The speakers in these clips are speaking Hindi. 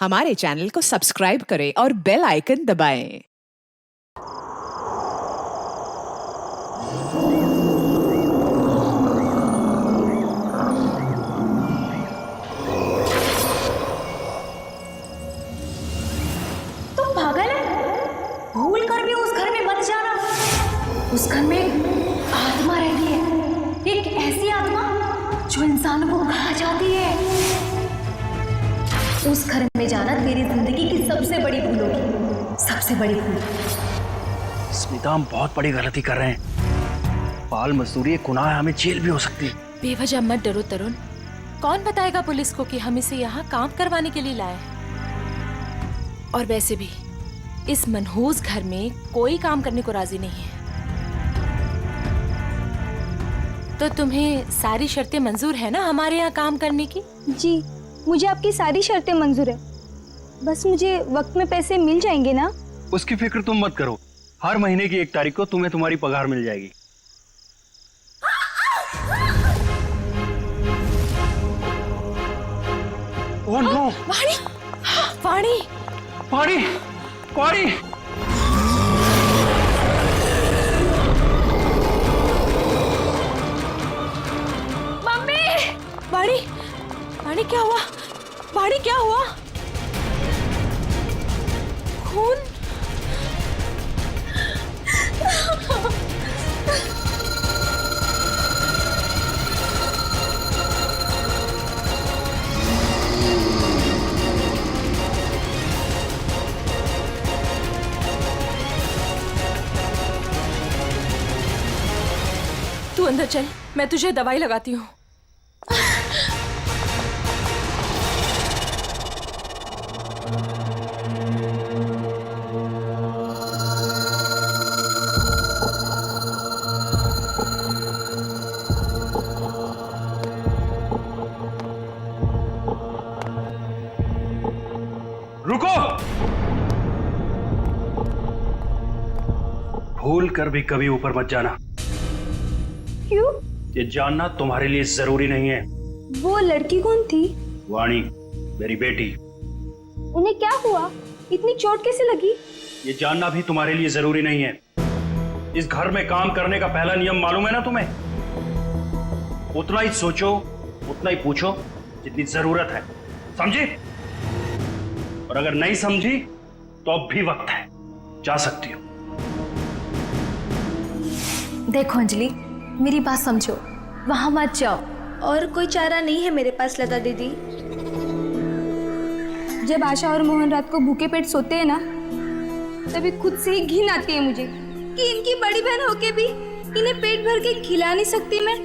हमारे चैनल को सब्सक्राइब करें और बेल आइकन दबाएं। तुम पागल है? भूल कर भी उस घर में मत जाना। उस घर में आत्मा रहती है, एक ऐसी आत्मा जो इंसानों को खा जाती है। उस घर में जाना तेरी जिंदगी की सबसे बड़ी भूल होगी, सबसे बड़ी भूल। स्मिता, हम बहुत बड़ी गलती कर रहे हैं। बाल मजदूरी एक गुनाह है, हमें जेल भी हो सकती है। बेवजह मत डरो तरुण। कौन बताएगा पुलिस को कि हम इसे यहाँ काम करवाने के लिए लाए हैं? और वैसे भी इस मनहूस घर में कोई काम करने को राजी नहीं है। तो तुम्हें सारी शर्तें मंजूर है ना हमारे यहाँ काम करने की? जी, मुझे आपकी सारी शर्तें मंजूर है। बस मुझे वक्त में पैसे मिल जाएंगे ना? उसकी फिक्र तुम मत करो। हर महीने की 1 तारीख को तुम्हें तुम्हारी पगार मिल जाएगी। Oh no! वाणी! वाणी! वाणी! वाणी! मम्मी! वाणी! वाणी क्या हुआ? वाणी क्या हुआ? खून? तू अंदर चल, मैं तुझे दवाई लगाती हूँ। रुको! भूल कर भी कभी ऊपर मत जाना। क्यों? ये जानना तुम्हारे लिए जरूरी नहीं है। वो लड़की कौन थी? वाणी, मेरी बेटी। उन्हें क्या हुआ? इतनी चोट कैसे लगी? ये जानना भी तुम्हारे लिए जरूरी नहीं है। इस घर में काम करने का पहला नियम मालूम है ना तुम्हें? उतना ही सोचो, उतना ही पूछो जितनी जरूरत है। समझी? और अगर नहीं समझी तो अब भी वक्त है, जा सकती हो। देखो अंजलि, मेरी बात समझो, वहां मत जाओ। और कोई चारा नहीं है मेरे पास लता दीदी। जब आशा और मोहन रात को भूखे पेट सोते हैं ना, तभी खुद से ही घिन आती है मुझे कि इनकी बड़ी बहन होके भी इन्हें पेट भर के खिला नहीं सकती मैं।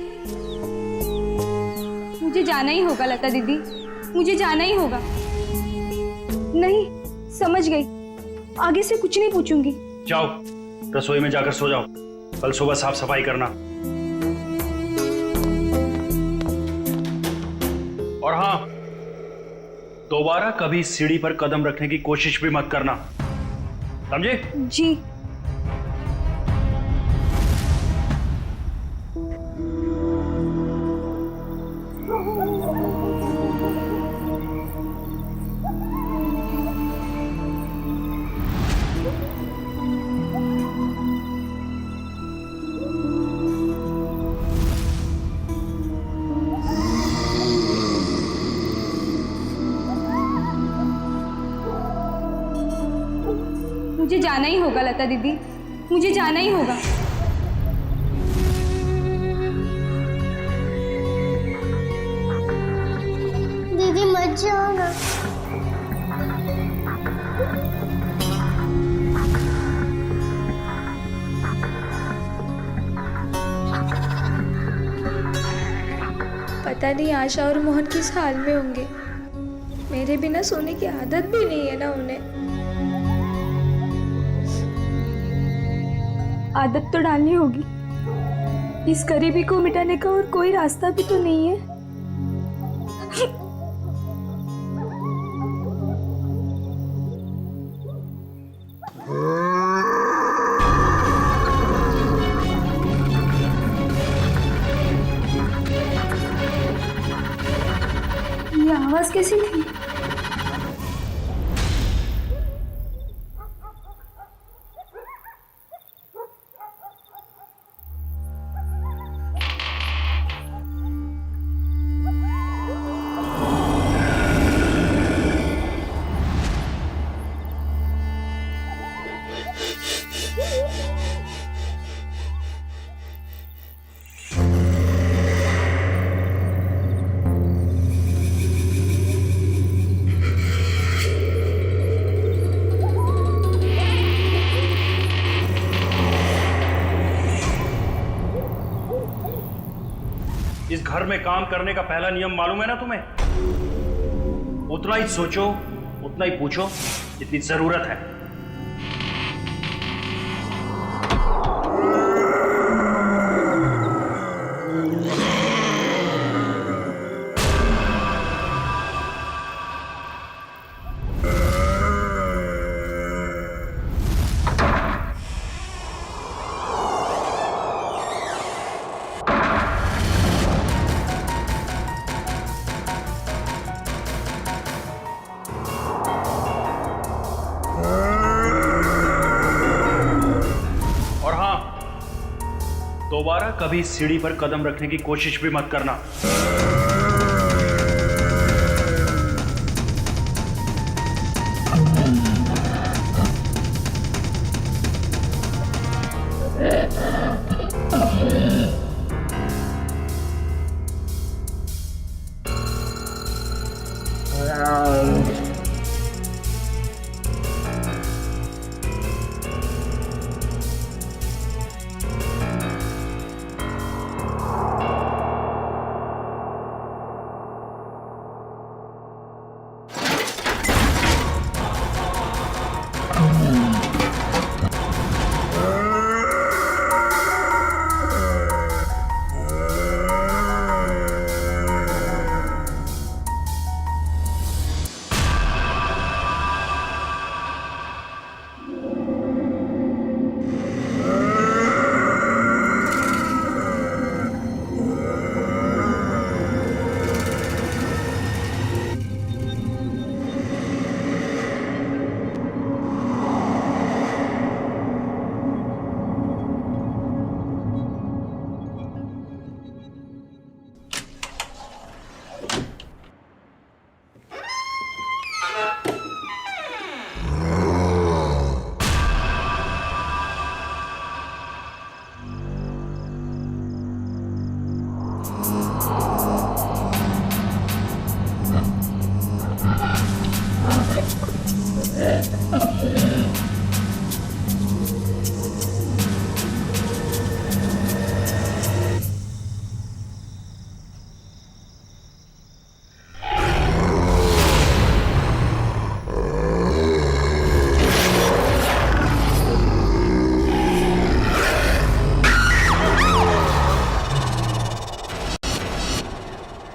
मुझे जाना ही होगा लता दीदी, मुझे जाना ही होगा। नहीं, समझ गई, आगे से कुछ नहीं पूछूंगी। जाओ, रसोई में जाकर सो जाओ। कल सुबह साफ सफाई करना। और हाँ, दोबारा कभी सीढ़ी पर कदम रखने की कोशिश भी मत करना, समझे? जी। मुझे जाना ही होगा लता दीदी, मुझे जाना ही होगा। दीदी मत जाओ। पता नहीं आशा और मोहन किस हाल में होंगे। मेरे बिना सोने की आदत भी नहीं है ना उन्हें। आदत तो डालनी होगी। इस गरीबी को मिटाने का और कोई रास्ता भी तो नहीं है। आवाज कैसी थी? घर में काम करने का पहला नियम मालूम है ना तुम्हें? उतना ही सोचो, उतना ही पूछो जितनी जरूरत है। दोबारा कभी सीढ़ी पर कदम रखने की कोशिश भी मत करना।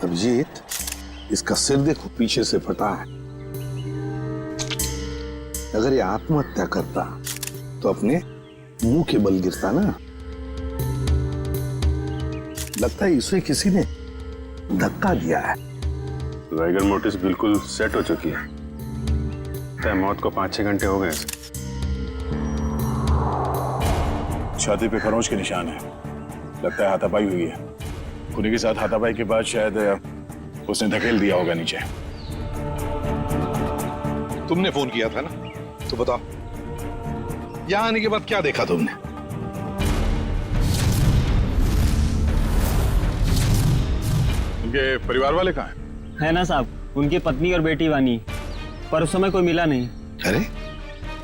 अभिजीत, इसका सिर देखो, पीछे से फटा है। अगर ये आत्महत्या करता तो अपने मुंह के बल गिरता ना। लगता है इसे किसी ने धक्का दिया है। वाइगर मोटिस बिल्कुल सेट हो चुकी है। तय मौत को 5-6 घंटे हो गए। छाती पे खरोंच के निशान है। लगता है हाथापाई हुई है। खुदी के साथ हाथापाई के बाद शायद उसने धकेल दिया होगा नीचे। तुमने फोन किया था ना, तो बताओ यहां आने के बाद क्या देखा तुमने? उनके परिवार वाले कहाँ हैं? है ना साहब, उनकी पत्नी और बेटी वानी, पर उस समय कोई मिला नहीं। अरे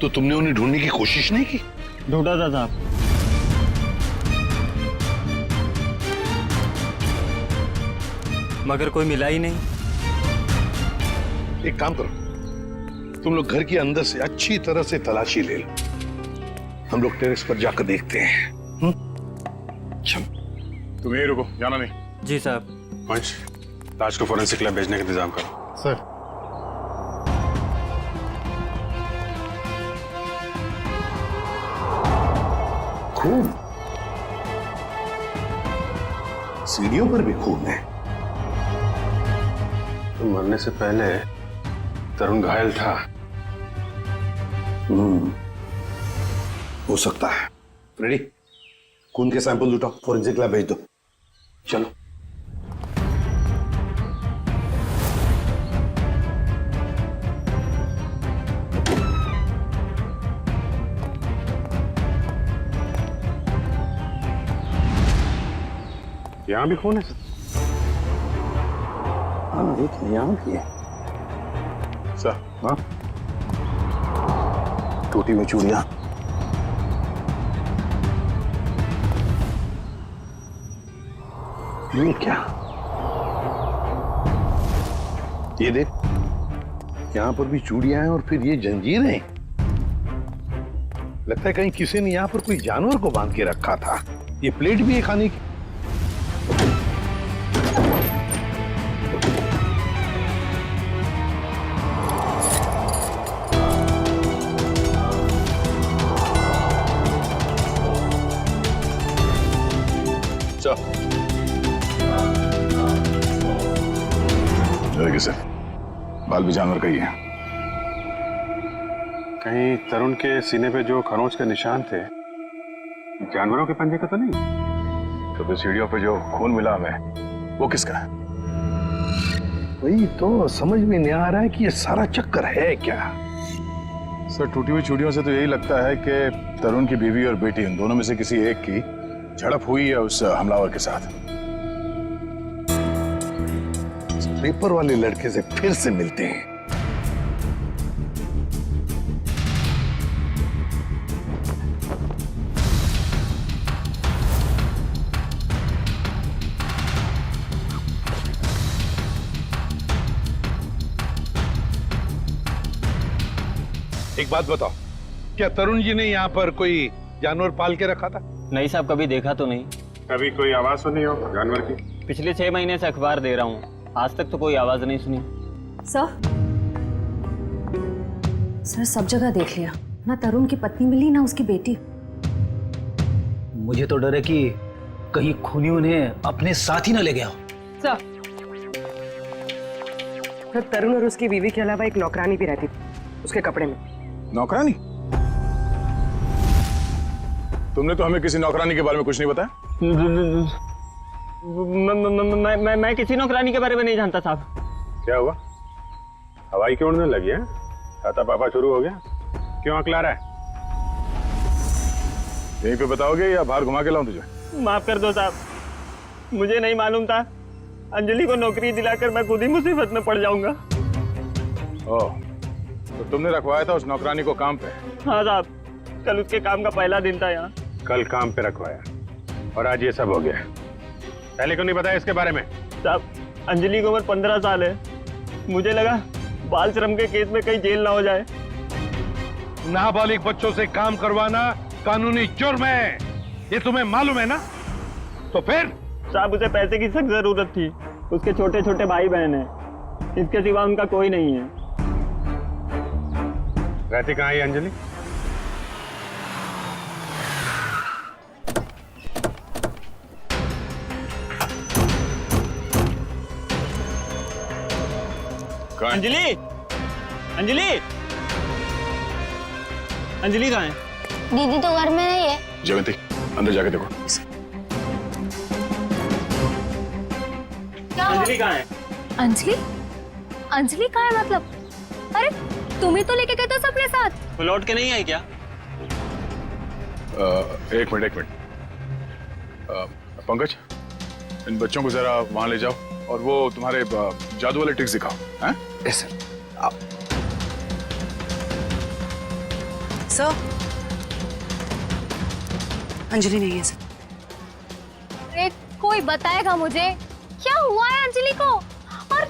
तो तुमने उन्हें ढूंढने की कोशिश नहीं की? ढूंढा था साहब, मगर कोई मिला ही नहीं। एक काम करो, तुम लोग घर के अंदर से अच्छी तरह से तलाशी ले लो। हम लोग टेरेस पर जाकर देखते हैं। तुम यही रुको, जाना नहीं। जी साहब। पंच, लाश को फोरेंसिक लैब भेजने का इंतजाम करो। सर। खून, सीढ़ियों पर भी खून है। तो मरने से पहले तरुण घायल था। हो सकता है। रेडी, खून के सैंपल उठाओ, फोरेंसिक लैब भेज दो। चलो। यहां भी खून है सर? हाँ, देखिए यहाँ भी है। सर। हाँ, टूटी हुई चूड़ियां। ये क्या? ये देख, यहाँ पर भी चूड़ियां हैं और फिर ये जंजीरें। लगता है कहीं किसी ने यहाँ पर कोई जानवर को बांध के रखा था। ये प्लेट भी है खाने की। किसे बाल भी जानवर का ही है। कहीं तरुण के सीने पे जो खरोंच के निशान थे जानवरों के पंजे का तो नहीं? तो फिर सीढ़ियों पे जो खून मिला हमें वो किसका है? वही तो समझ में नहीं आ रहा है कि ये सारा चक्कर है क्या। सर टूटी हुई चूड़ियों से तो यही लगता है कि तरुण की बीवी और बेटी इन दोनों में से किसी एक की झड़प हुई है उस हमलावर के साथ। पेपर वाले लड़के से फिर से मिलते हैं। एक बात बताओ, क्या तरुण जी ने यहाँ पर कोई जानवर पाल के रखा था? नहीं साहब, कभी देखा तो नहीं। कभी कोई आवाज सुनी हो जानवर की? पिछले 6 महीने से अखबार दे रहा हूँ, आज तक तो कोई आवाज नहीं सुनी। सर सब जगह देख लिया, ना तरुण की पत्नी मिली ना उसकी बेटी। मुझे तो डर है कि कहीं खूनी उन्हें अपने साथ ही ना ले गया हो। सर तरुण और उसकी बीवी के अलावा एक नौकरानी भी रहती थी उसके कपड़े में। नौकरानी? तुमने तो हमें किसी नौकरानी के बारे में कुछ नहीं बताया। मैं किसी नौकरानी के बारे में नहीं जानता साहब। क्या हुआ? हवाई क्यों उड़ने लगी है? खाता पापा शुरू हो गया? क्यों अकला रहा है? यहीं पे बताओगे या बाहर घुमा के लाऊं तुझे? माफ कर दो साहब, मुझे नहीं मालूम था। अंजलि को नौकरी दिलाकर मैं खुद ही मुसीबत में पड़ जाऊंगा। ओह, तो तुमने रखवाया था उस नौकरानी को काम पे? हाँ साहब, कल उसके काम का पहला दिन था यहाँ। कल काम पे रखवाया और आज ये सब हो गया। पहले क्यों नहीं बताया इसके बारे में? साहब, अंजलि की उम्र 15 साल है। मुझे लगा बाल श्रम के केस में कहीं जेल ना हो जाए। नाबालिग बच्चों से काम करवाना कानूनी जुर्म है, ये तुम्हें मालूम है ना? तो फिर? साहब, उसे पैसे की सख्त जरूरत थी। उसके छोटे छोटे भाई बहन हैं, इसके सिवा उनका कोई नहीं है। रहती कहाँ है अंजलि? अंजलि, अंजलि, अंजलि कहाँ है? दीदी तो घर में नहीं है। जयंती, अंदर जाके देखो। अंजलि कहाँ है? अंजलि? अंजलि कहाँ है मतलब? अरे तुम ही तो लेके गए थे सबके साथ। वो लौट के नहीं आई क्या? एक मिनट। पंकज, इन बच्चों को जरा वहां ले जाओ और वो तुम्हारे जादू वाले ट्रिक्स दिखाओ। हैं? Yes sir. आप सर अंजलि नहीं है सर। अरे कोई बताएगा मुझे क्या हुआ है अंजलि को? और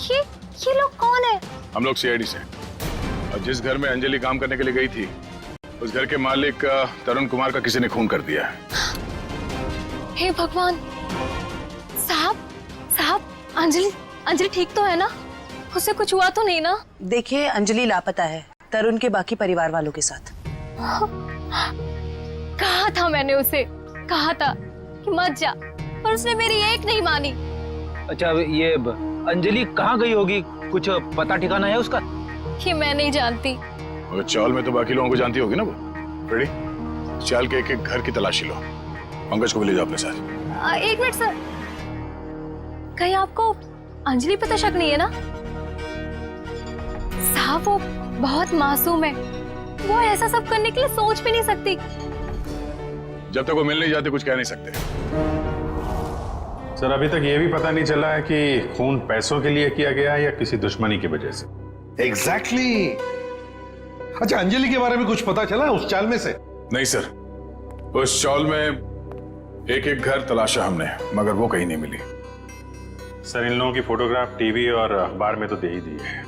ये लोग कौन है? हम लोग सीआईडी से। और जिस घर में अंजलि काम करने के लिए गई थी उस घर के मालिक तरुण कुमार का किसी ने खून कर दिया है। हे भगवान! साहब, अंजलि ठीक तो है ना? उसे कुछ हुआ तो नहीं ना? देखिए अंजलि लापता है तरुण के बाकी परिवार वालों के साथ। कहा था मैंने उसे, कहा था कि मत जा, पर उसने मेरी एक नहीं मानी। अच्छा, ये अंजलि कहाँ गई होगी? कुछ पता ठिकाना है उसका? ये मैं नहीं जानती। और चाल में तो बाकी लोगों को जानती होगी ना वो। रेडी? चाल के एक घर की तलाशी लो। पंकज को भी ले जाओ अपने साथ। एक मिनट सर, कहीं आपको अंजलि पे तो शक नहीं है ना? साहब वो बहुत मासूम है, वो ऐसा सब करने के लिए सोच भी नहीं सकती। जब तक वो मिल नहीं जाते कुछ कह नहीं सकते। सर, अभी तक ये भी पता नहीं चला है कि खून पैसों के लिए किया गया है या किसी दुश्मनी की वजह से। एग्जैक्टली। अच्छा, अंजलि के बारे में कुछ पता चला उस चाल में से? नहीं सर, उस चाल में एक घर तलाशा हमने, मगर वो कहीं नहीं मिली। सर इन लोगों की फोटोग्राफ टीवी और अखबार में तो दे ही दी है।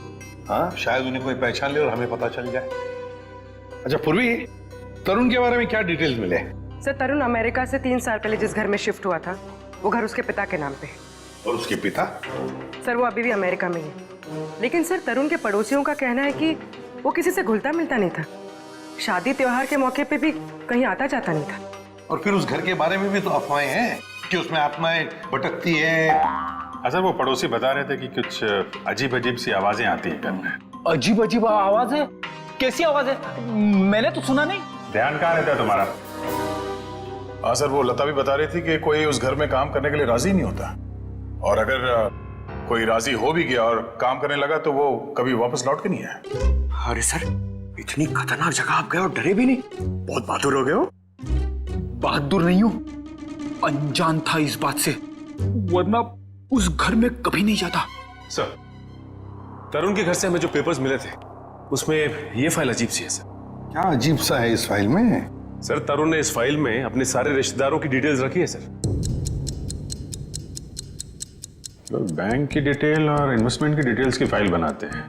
हाँ, शायद उन्हें कोई पहचान ले और हमें पता चल जाए। अच्छा पूर्वी, तरुण के बारे में क्या डिटेल्स मिले? सर तरुण अमेरिका से 3 साल पहले जिस घर में शिफ्ट हुआ था वो घर उसके पिता के नाम पे है। और उसके पिता? सर वो अभी भी अमेरिका में ही है। लेकिन सर तरुण के पड़ोसियों का कहना है कि वो किसी से घुलता मिलता नहीं था। शादी त्योहार के मौके पे भी कहीं आता जाता नहीं था। और फिर उस घर के बारे में भी तो अफवाहें हैं कि उसमें आत्माएं भटकती है। सर वो पड़ोसी बता रहे थे कि कुछ अजीब अजीब सी आवाजें आती हैं घर में। अजीब अजीब आवाज है? कैसी आवाज है? मैंने तो सुना नहीं। ध्यान कहाँ रहता है तुम्हारा? हाँ सर, वो लता भी बता रही थी कि कोई उस घर में काम करने के लिए राजी नहीं होता, और अगर कोई राजी हो भी गया और काम करने लगा तो वो कभी वापस लौट के नहीं आया। अरे सर, इतनी खतरनाक जगह आप गए और डरे भी नहीं? बहुत बहादुर हो गए हो। बहादुर नहीं हूं, अनजान था इस बात से, वरना उस घर में कभी नहीं जाता। सर, तरुण के घर से हमें जो पेपर्स मिले थे उसमें ये फाइल अजीब सी है सर। क्या अजीब सा है इस फाइल में? सर तरुण ने इस फाइल में अपने सारे रिश्तेदारों की डिटेल्स रखी है सर। तो बैंक की डिटेल और इन्वेस्टमेंट की डिटेल्स की फाइल बनाते हैं,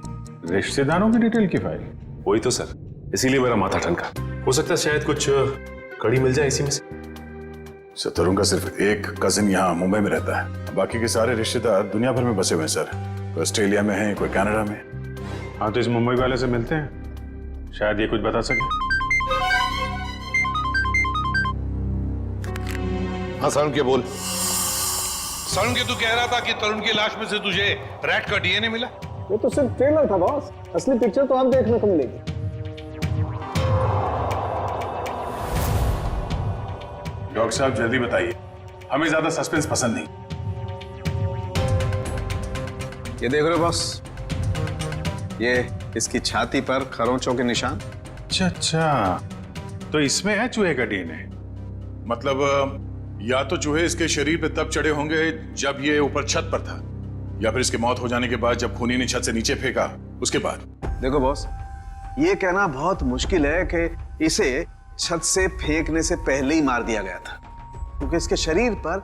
रिश्तेदारों की डिटेल की फाइल? वही तो सर, इसीलिए मेरा माथा ठनका। हो सकता है शायद कुछ कड़ी मिल जाए इसी में से। सर तरुण का सिर्फ एक कजिन यहाँ मुंबई में रहता है, बाकी के सारे रिश्तेदार दुनिया भर में बसे हुए हैं सर। कोई ऑस्ट्रेलिया में है, कोई कनाडा में। हाँ तो इस मुंबई वाले से मिलते हैं, शायद ये कुछ बता सके। हाँ सरुण के बोल। सरुण के तू कह रहा था कि तरुण की लाश में से तुझे रैट का डीएनए मिला? वो तो सिर्फ ट्रेलर था बॉस, असली पिक्चर तो आप देखने को मिलेगी। डॉक्टर साहब जल्दी बताइए, हमें ज्यादा सस्पेंस पसंद नहीं। ये देख रहे हो बॉस, ये इसकी छाती पर खरोंचों के निशान। अच्छा, तो इसमें है चूहे का डीएनए? मतलब या तो चूहे इसके शरीर पे तब चढ़े होंगे जब ये ऊपर छत पर था, या फिर इसकी मौत हो जाने के बाद जब खूनी ने छत से नीचे फेंका उसके बाद। देखो बॉस, ये कहना बहुत मुश्किल है कि इसे छत से फेंकने से पहले ही मार दिया गया था, क्योंकि इसके शरीर पर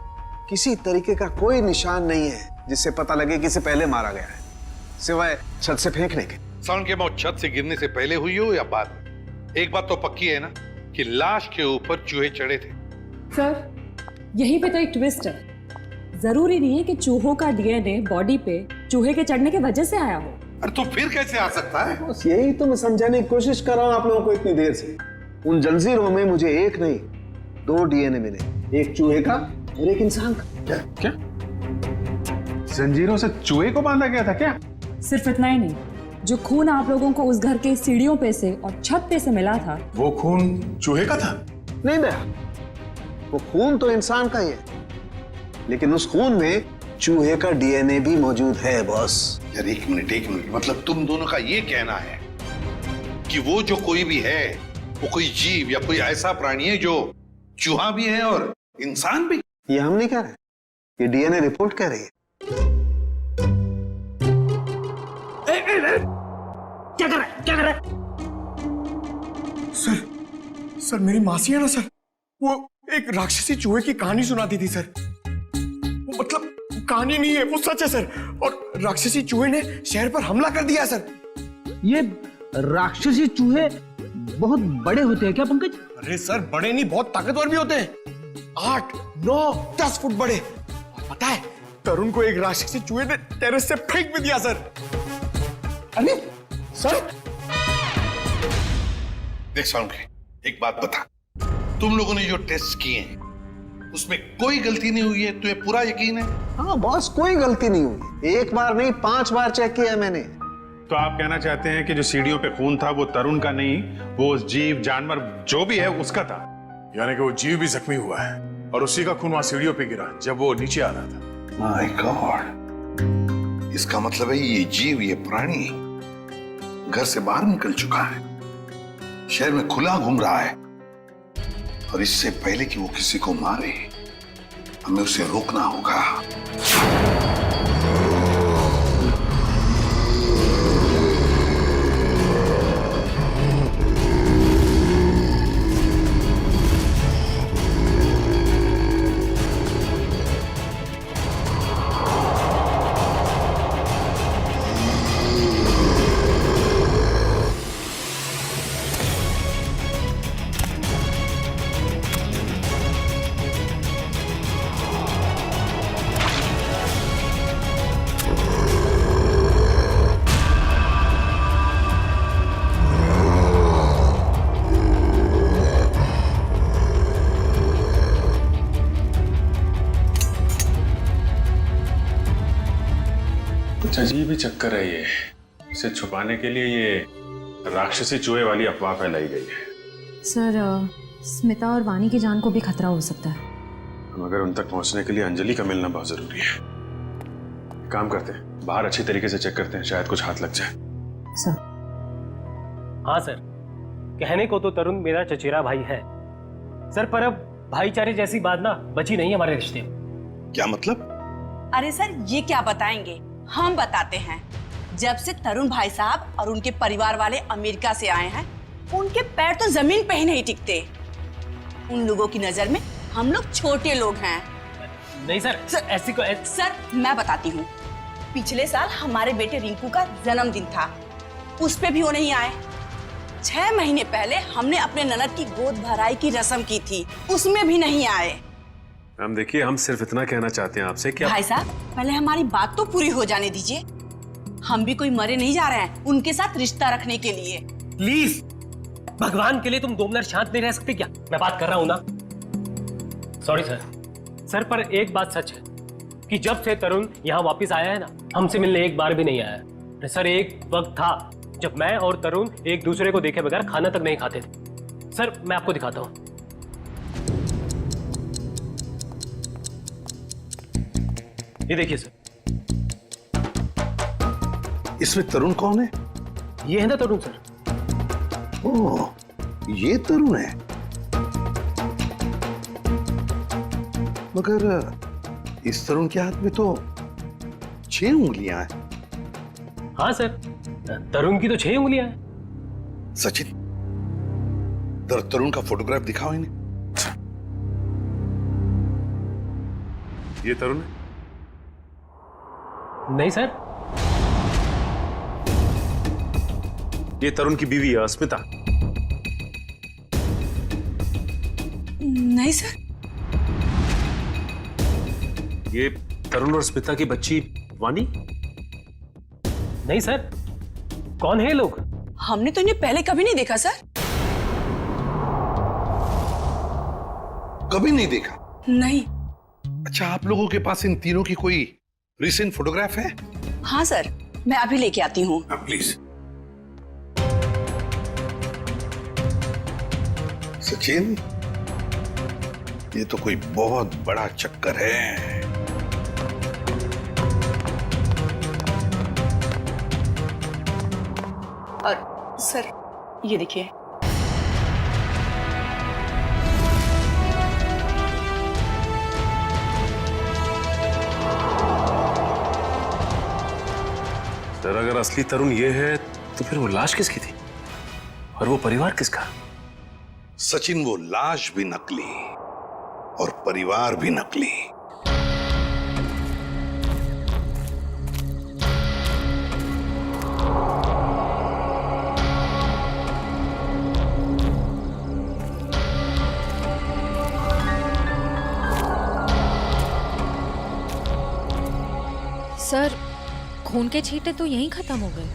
किसी तरीके का कोई निशान नहीं है जिससे पता लगे कि इसे पहले मारा गया है, सिवाय छत से फेंकने के। सरुण की मौत छत से गिरने से पहले हुई हो या बाद में? एक बात तो पक्की है ना कि लाश के ऊपर चूहे चढ़े थे। सर यहीं पे तो एक ट्विस्ट है। जरूरी नहीं है कि चूहों का डीएनए बॉडी पे चूहे के चढ़ने की वजह से आया हो। अरे तो फिर कैसे आ सकता है? बस यही तो मैं समझाने की कोशिश कर रहा हूँ आप लोगों को इतनी देर से। उन जंजीरों में मुझे एक नहीं 2 डीएनए मिले, एक चूहे का और एक इंसान का। क्या क्या जंजीरों से चूहे को बांधा गया था क्या? सिर्फ इतना ही नहीं, जो खून आप लोगों को उस घर के सीढ़ियों पे से और छत पे से मिला था, वो खून चूहे का था? नहीं दया, वो खून तो इंसान का ही है, लेकिन उस खून में चूहे का डीएनए भी मौजूद है बॉस। यार एक मिनट, मतलब तुम दोनों का ये कहना है कि वो जो कोई भी है वो कोई जीव या कोई ऐसा प्राणी है जो चूहा भी है और इंसान भी? ये हम नहीं कह रहे, ये डीएनए रिपोर्ट कह रही है। क्या कर रहा है? सर मेरी मासी है ना सर, वो एक राक्षसी चूहे की कहानी सुनाती थी सर। वो मतलब कहानी नहीं है, वो सच है सर। और राक्षसी चूहे ने शहर पर हमला कर दिया सर। ये राक्षसी चूहे बहुत बड़े होते हैं क्या पंकज? अरे सर बड़े नहीं, बहुत ताकतवर भी होते हैं। 8, 9, 10 फुट बड़े। और पता है तरुण को एक राक्षसी चूहे ने टेरेस से फेंक भी दिया सर। अरे सर देख सरुण, एक बात बता, तुम लोगों ने जो टेस्ट किए हैं उसमें कोई गलती नहीं हुई है? तुम्हें पूरा यकीन है? हाँ बॉस, कोई गलती नहीं हुई। 1 बार नहीं 5 बार चेक किया मैंने। तो आप कहना चाहते हैं कि जो सीढ़ियों पे खून था वो तरुण का नहीं, वो जीव जानवर जो भी है उसका था? यानी कि वो जीव भी जख्मी हुआ है और उसी का खून वहां सीढ़ियों पे गिरा जब वो नीचे आ रहा था। माय गॉड, इसका मतलब है ये जीव, ये प्राणी घर से बाहर निकल चुका है, शहर में खुला घूम रहा है, और इससे पहले कि वो किसी को मारे हमें उसे रोकना होगा। कुछ अजीब ही चक्कर है ये। इसे छुपाने के लिए ये राक्षसी चूहे वाली अफवाह फैलाई गई है। सर स्मिता और वानी की जान को भी खतरा हो सकता है। मगर उन तक पहुंचने के लिए अंजलि का मिलना बहुत जरूरी है। काम करते हैं, बाहर अच्छी तरीके से चेक करते हैं, शायद कुछ हाथ लग जाए। सर। हाँ सर, कहने को तो तरुण मेरा चचेरा भाई है सर, पर अब भाईचारे जैसी बात ना बची नहीं हमारे रिश्ते में। क्या मतलब? अरे सर ये क्या बताएंगे, हम बताते हैं। जब से तरुण भाई साहब और उनके परिवार वाले अमेरिका से आए हैं, उनके पैर तो जमीन पे ही नहीं टिकते। उन लोगों की नजर में हम लोग छोटे लोग हैं। नहीं सर, ऐसी को सर मैं बताती हूँ, पिछले साल हमारे बेटे रिंकू का जन्मदिन था, उस पे भी वो नहीं आए। 6 महीने पहले हमने अपने ननद की गोद भराई की रस्म की थी, उसमें भी नहीं आए। हम देखिए, हम सिर्फ इतना कहना चाहते हैं आपसे कि भाई साहब पहले हमारी बात तो पूरी हो जाने दीजिए। हम भी कोई मरे नहीं जा रहे हैं उनके साथ रिश्ता रखने के लिए। प्लीज भगवान के लिए तुम 2 मिनट शांत नहीं रह सकते क्या? मैं बात कर रहा हूँ ना। सॉरी सर, पर एक बात सच है कि जब से तरुण यहाँ वापस आया है ना, हमसे मिलने एक बार भी नहीं आया है। सर एक वक्त था जब मैं और तरुण एक दूसरे को देखे बगैर खाना तक नहीं खाते थे। सर मैं आपको दिखाता हूँ, ये देखिए सर। इसमें तरुण कौन है? ये है ना तरुण सर। ओह, ये तरुण है। मगर इस तरुण के हाथ में तो 6 उंगलियां हैं। हाँ सर, तरुण की तो 6 उंगलियां हैं। सचिन, तरुण का फोटोग्राफ दिखाओ इन्हें। ये तरुण है? नहीं सर, ये तरुण की बीवी है स्मिता। नहीं सर। ये तरुण और स्मिता की बच्ची वानी? नहीं सर। कौन है ये लोग? हमने तो इन्हें पहले कभी नहीं देखा सर। कभी नहीं देखा? नहीं। अच्छा, आप लोगों के पास इन तीनों की कोई रिसेंट फोटोग्राफ है? हाँ सर, मैं अभी लेके आती हूँ। प्लीज। सचिन, ये तो कोई बहुत बड़ा चक्कर है। और सर ये देखिए, सर अगर असली तरुण ये है तो फिर वो लाश किसकी थी और वो परिवार किसका? सचिन, वो लाश भी नकली और परिवार भी नकली। सर खून के छींटे तो यहीं खत्म हो गए।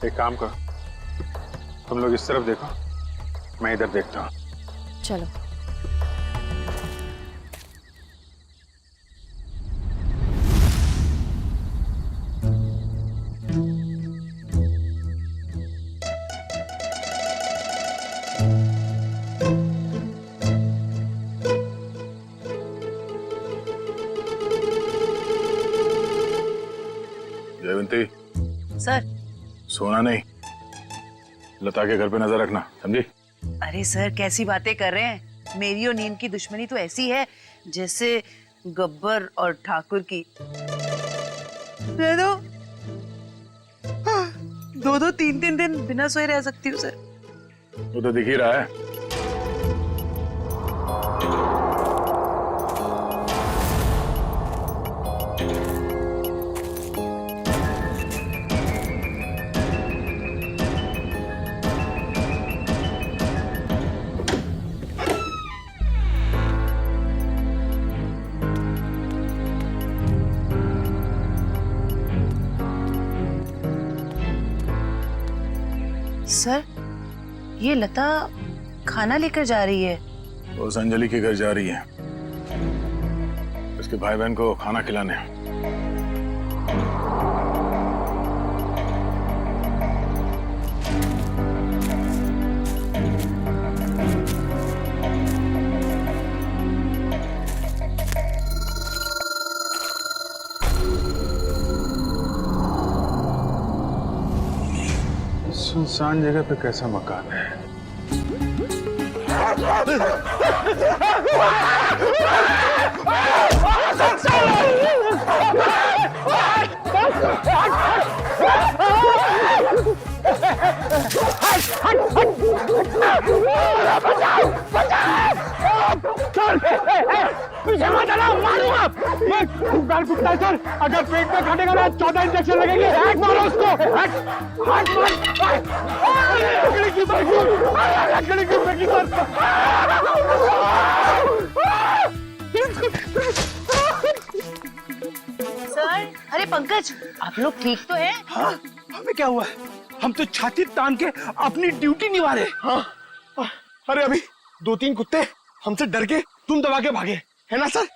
एक काम करो, तुम लोग इस तरफ देखो, मैं इधर देखता हूँ। चलो। जयवंती, सर। सोना नहीं, लता के घर पे नजर रखना, समझी? अरे सर कैसी बातें कर रहे हैं, मेरी और नीम की दुश्मनी तो ऐसी है जैसे गब्बर और ठाकुर की। दे दो, 2-2, 3-3 दिन बिना सोए रह सकती हूँ सर। वो तो दिख ही रहा है। सर ये लता खाना लेकर जा रही है। उस अंजलि के घर जा रही है, उसके भाई बहन को खाना खिलाने। सुनसान जगह पे कैसा मकान है? पीछे मत चलो, मारूंगा मैं। गाल कुत्ता है सर, अगर पेट में काटेगा ना 14 इंजेक्शन लगेंगे। हट मारो उसको, हट हट मत। लकड़ी की बैगी, लकड़ी की बैगी सर। सर, अरे पंकज, आप लोग ठीक तो हैं? हाँ, हमें क्या हुआ है? हम तो छाती तान के अपनी ड्यूटी निभा रहे। हाँ, अरे अभी 2-3 कुत्ते हमसे डर के तुम दबा के भागे, है ना सर?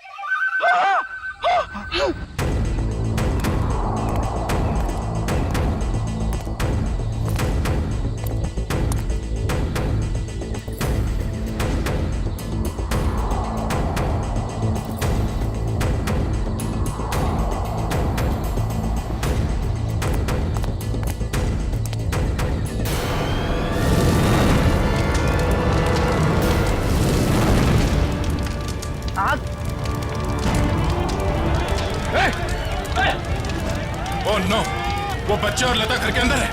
ओह नो, वो बच्चे और लता घर के अंदर है।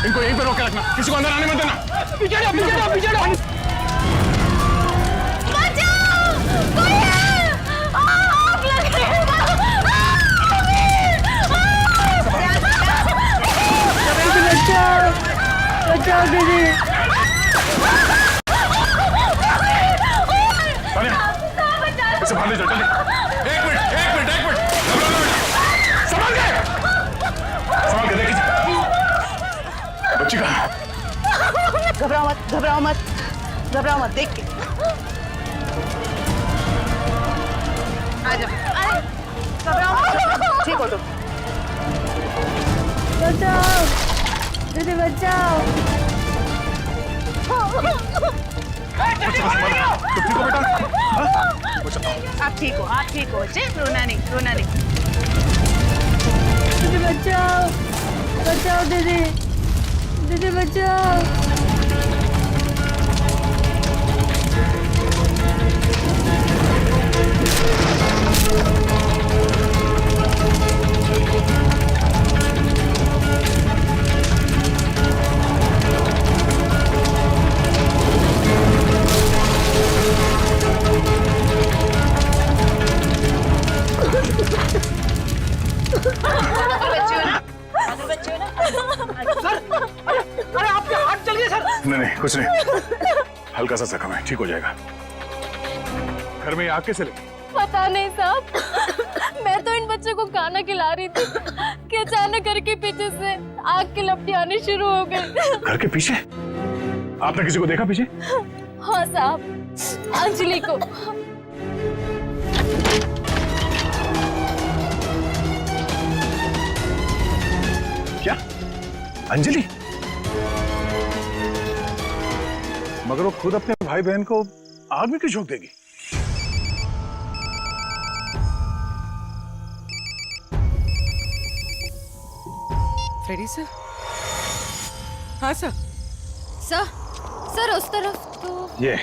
इनको यहीं पे रोक के रखना, किसी को अंदर आने मत देना। पीछे जाओ, पीछे जाओ, पीछे जाओ। बचाओ दीदी। इसे बाहर ले जाओ, जल्दी। एक मिनट। संभाल के देखिए। बच्ची कहाँ? घबराओ मत, देख के। आ जाओ, घबराओ मत, ठीक हो तुम। बचाओ दीदी, बचाओ। आप ठीक हो बच्चे, रोना नहीं। दीदी बचाओ दीदी बचाओ। अरे आपके हाथ चल गए सर। नहीं, कुछ नहीं, हल्का सा जख्म है, ठीक हो जाएगा। घर में आग कैसे लगी? पता नहीं साहब, मैं तो इन बच्चों को खाना खिला रही थी कि अचानक घर के पीछे से आग की लपटें आनी शुरू हो गई। घर के पीछे? आपने किसी को देखा पीछे? हाँ साहब, अंजलि को। क्या? अंजलि? मगर वो खुद अपने भाई बहन को आग में क्यों झोंक देगी? Freddy sir? हाँ सर। सर उस तरफ तो ये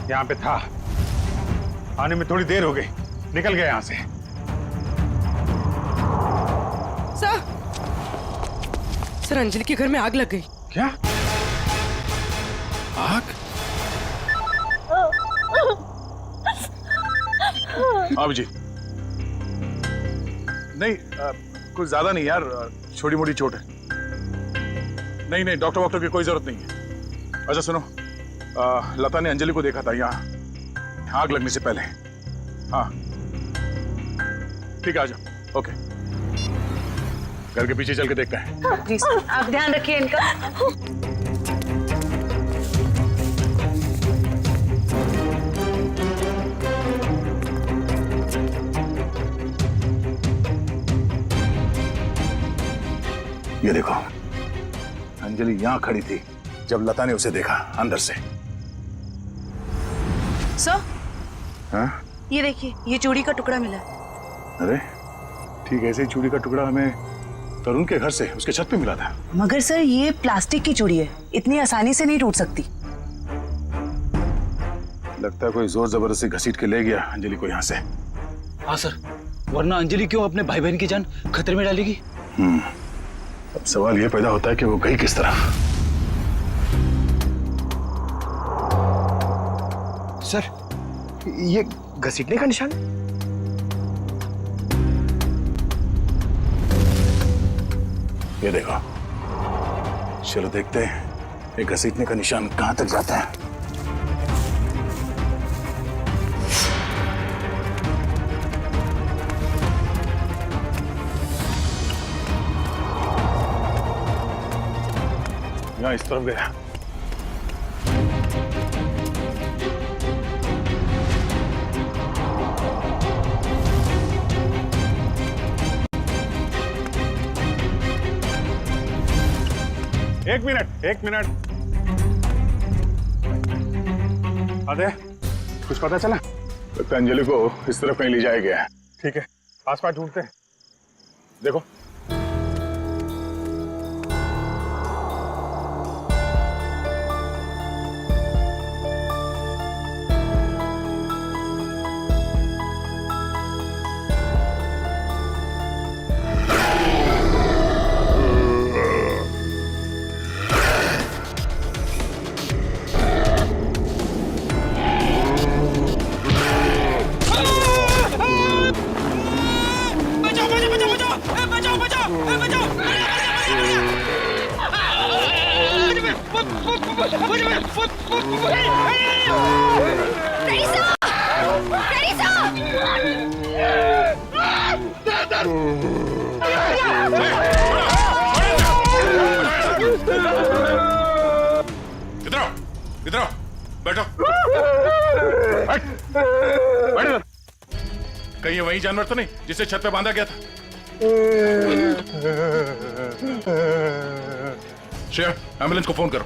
यहाँ पे था, आने में थोड़ी देर हो गई, निकल गया यहाँ से। सर, अंजलि के घर में आग लग गई। क्या? आग? अभिजीत, नहीं कुछ ज्यादा नहीं यार, छोटी मोटी चोट है। नहीं, डॉक्टर की कोई जरूरत नहीं है। अच्छा सुनो, लता ने अंजलि को देखा था यहाँ आग लगने से पहले। हाँ ठीक है, आ जाओ। ओके घर के पीछे चल के देखते हैं। प्लीज आप ध्यान रखिए इनका। ये देखो, अंजलि यहां खड़ी थी जब लता ने उसे देखा अंदर से। सर, हाँ? ये देखिए, ये चूड़ी का टुकड़ा मिला। अरे ठीक ऐसे ही चूड़ी का टुकड़ा हमें तरुण के घर से उसके छत पे मिला था। मगर सर, ये प्लास्टिक की चूड़ी है, इतनी आसानी से नहीं टूट सकती। लगता है कोई जोर जबरदस्ती घसीट के ले गया अंजलि को यहाँ से। हाँ सर, वरना अंजलि क्यों अपने भाई बहन की जान खतरे में डालेगी? अब सवाल ये पैदा होता है कि वो गई किस तरह। सर, ये घसीटने का निशान? ये देखो, चलो देखते हैं ये घसीटने का निशान कहां तक जाता है। यहाँ इस तरफ गया। एक मिनट। अरे कुछ पता चला? लगता है अंजलि को इस तरफ कहीं ले जाया गया है। ठीक है, आसपास ढूंढते हैं। देखो, इधर आओ, बैठो। बैठो। कहीं ये वही जानवर तो नहीं जिसे छत पे बांधा गया था? श्रेया, एम्बुलेंस को फोन करो,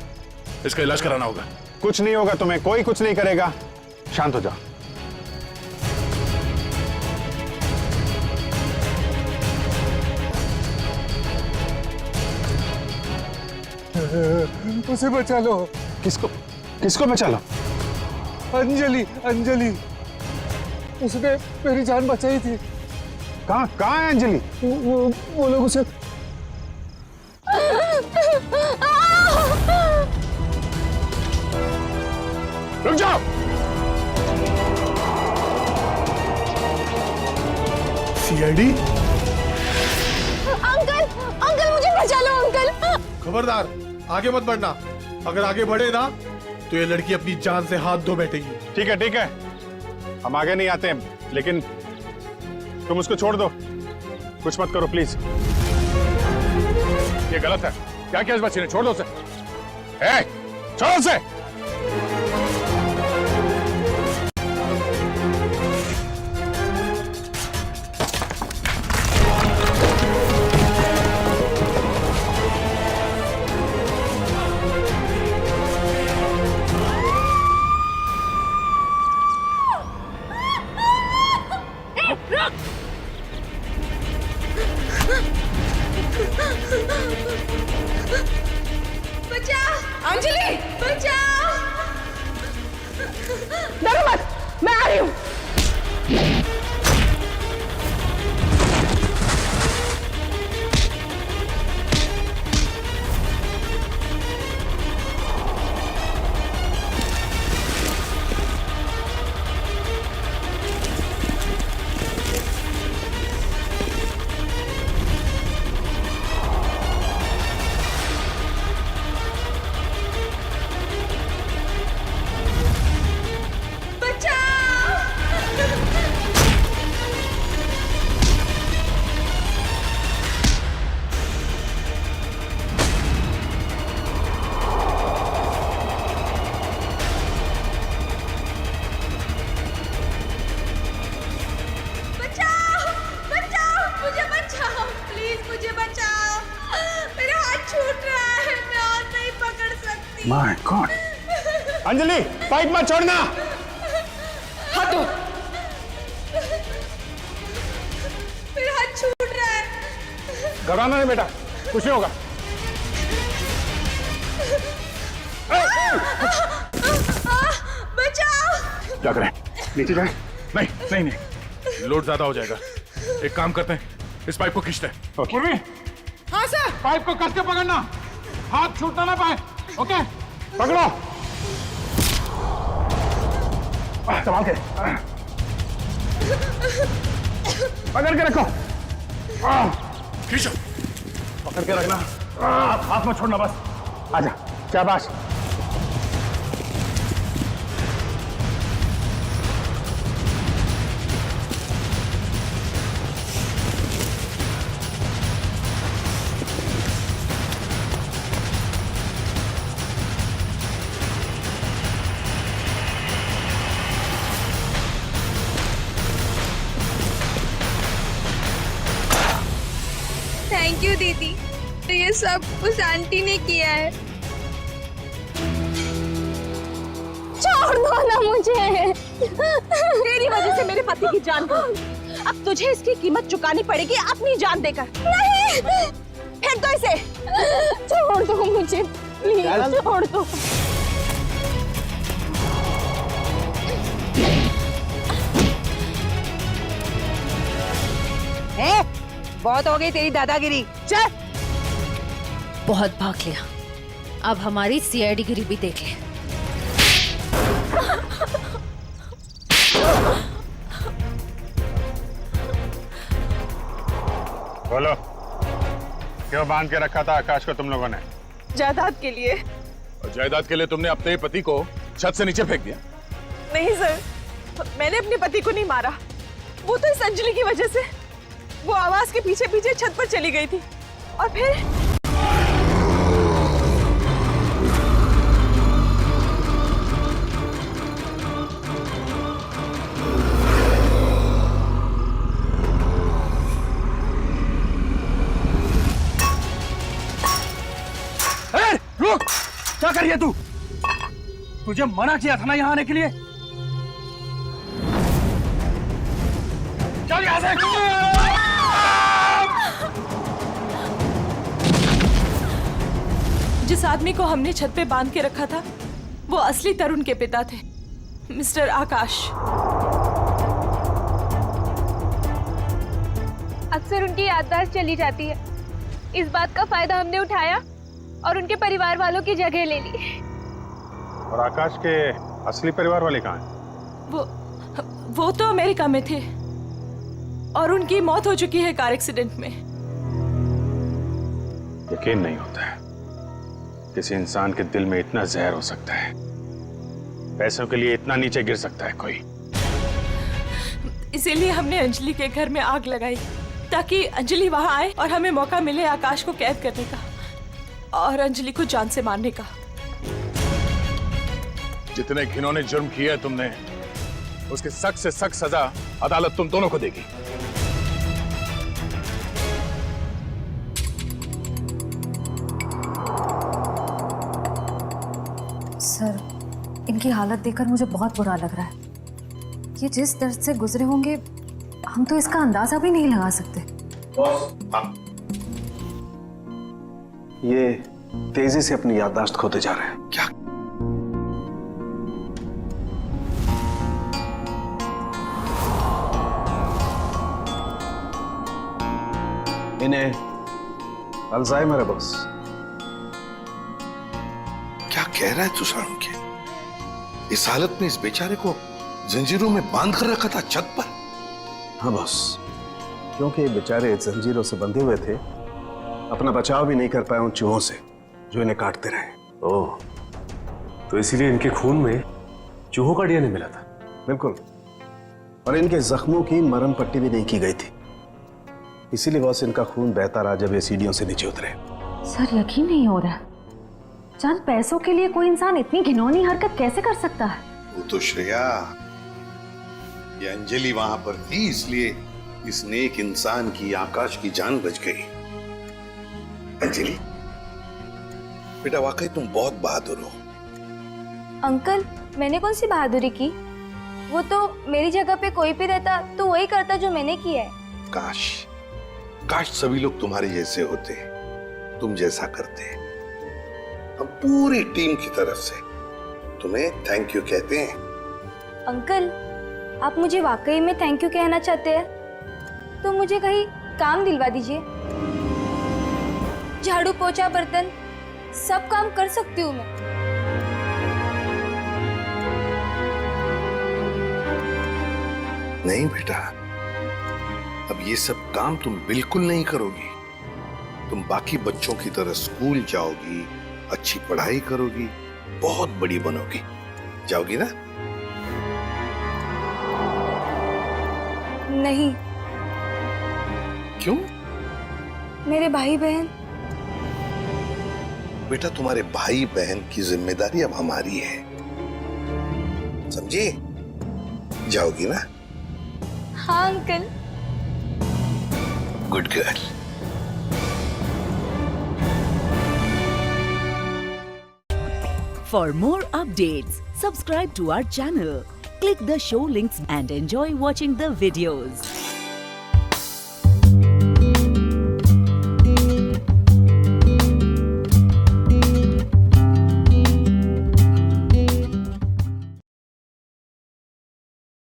इसका इलाज कराना होगा। कुछ नहीं होगा तुम्हें, कोई कुछ नहीं करेगा, शांत हो जाओ। उसे बचा लो। किसको बचा लो? अंजलि, उसने मेरी जान बचाई थी। कहाँ है अंजलि? वो लोग उसे रुक जाओ। सीआईडी? अंकल मुझे बचा लो अंकल। खबरदार, आगे मत बढ़ना। अगर आगे बढ़े ना तो ये लड़की अपनी जान से हाथ धो बैठेगी। ठीक है, हम आगे नहीं आते हैं, लेकिन तुम उसको छोड़ दो, कुछ मत करो प्लीज। ये गलत है। क्या किया इस बच्चे ने? छोड़ दो उसे। छोड़ो उसे। अंजलि, बचाओ! डरो मत, मैं आ रही हूँ। My God. अंजलि पाइप मत छोड़ना। हाथ दो। मेरा हाथ छूट रहा है। घबराना नहीं बेटा, कुछ नहीं होगा। बचाओ। क्या करें, नीचे जाए? नहीं नहीं नहीं, लोड ज्यादा हो जाएगा। एक काम करते हैं, इस पाइप को खींचते हैं। पूर्वी, हाँ सर। पाइप को कसके पकड़ना, हाथ छूटना ना पाए। ओके, पकड़ो। संभाल के, पकड़ के रखो। खींचो, पकड़ के रखना, हाथ मत छोड़ना बस। आजा, शाबाश। थैंक यू दीदी, तो ये सब उस आंटी ने किया है। छोड़ दो ना मुझे। तेरी वजह से मेरे पति की जान गई। अब तुझे इसकी कीमत चुकानी पड़ेगी अपनी जान देकर। नहीं, फेंक दो इसे। छोड़ दो मुझे प्लीज, छोड़ दो। बहुत हो गई तेरी दादागिरी, चल। बहुत भाग लिया, अब हमारी सीआईडी गिरी भी देख ले। बोलो, क्यों बांध के रखा था आकाश को तुम लोगों ने? जायदाद के लिए। और जायदाद के लिए तुमने अपने पति को छत से नीचे फेंक दिया? नहीं सर, मैंने अपने पति को नहीं मारा, वो तो इस अंजलि की वजह से। वो आवाज के पीछे पीछे छत पर चली गई थी और फिर रुक, क्या कर रही है तू? तुझे मना किया था ना यहाँ आने के लिए। चल यहाँ से। जिस आदमी को हमने छत पे बांध के रखा था वो असली तरुण के पिता थे, मिस्टर आकाश। अक्सर उनकी याददाश्त चली जाती है। इस बात का फायदा हमने उठाया और उनके परिवार वालों की जगह ले ली। और आकाश के असली परिवार वाले कहाँ हैं? वो तो अमेरिका में थे और उनकी मौत हो चुकी है कार एक्सीडेंट में। यकीन नहीं होता है किसी इंसान के दिल में इतना जहर हो सकता है, पैसों के लिए इतना नीचे गिर सकता है कोई। इसीलिए हमने अंजलि के घर में आग लगाई ताकि अंजलि वहां आए और हमें मौका मिले आकाश को कैद करने का और अंजलि को जान से मारने का। जितने घिनौने जुर्म किए है तुमने, उसकी सख्त से सख्त सजा अदालत तुम दोनों को देगी। सर, इनकी हालत देखकर मुझे बहुत बुरा लग रहा है। ये जिस दर्द से गुजरे होंगे हम तो इसका अंदाजा भी नहीं लगा सकते। ये तेजी से अपनी याददाश्त खोते जा रहे हैं। क्या? इन्हें अल्जाइमर है बॉस। क्या कह रहा है तू सारुण के? इस हालत में इस बेचारे को जंजीरों में बांध कर रखा था छत पर? हाँ बॉस, क्योंकि ये बेचारे जंजीरों से बंधे हुए थे, अपना बचाव भी नहीं कर पाए उन चूहों से जो इन्हें काटते रहे। ओह, तो इसीलिए इनके खून में चूहों का डीएनए मिला था? बिल्कुल, और इनके जख्मों की मरहम पट्टी भी नहीं की गई थी, इसीलिए बॉस इनका खून बहता रहा जब ये सीढ़ियों से नीचे उतरे। सर, यकीन नहीं हो रहा, चंद पैसों के लिए कोई इंसान इतनी घिनौनी हरकत कैसे कर सकता है? वो तो श्रेया, ये अंजलि वहां पर थी इसलिए इस नेक इंसान की, आकाश की जान बच गई। अंजलि, बेटा वाकई तुम बहुत बहादुर हो। अंकल, मैंने कौन सी बहादुरी की? वो तो मेरी जगह पे कोई भी रहता तो वही करता जो मैंने किया है। काश सभी लोग तुम्हारे जैसे होते, तुम जैसा करते। हम पूरी टीम की तरफ से तुम्हें थैंक यू कहते हैं। अंकल, आप मुझे वाकई में थैंक यू कहना चाहते हैं तो मुझे कहीं काम दिलवा दीजिए। झाड़ू पोछा बर्तन सब काम कर सकती हूँ मैं। नहीं बेटा, अब ये सब काम तुम बिल्कुल नहीं करोगी। तुम बाकी बच्चों की तरह स्कूल जाओगी, अच्छी पढ़ाई करोगी, बहुत बड़ी बनोगी। जाओगी ना? नहीं। क्यों? मेरे भाई बहन। बेटा तुम्हारे भाई बहन की जिम्मेदारी अब हमारी है, समझी? जाओगी ना? हाँ uncle. Good girl. For more updates, subscribe to our channel, click the show links and enjoy watching the videos.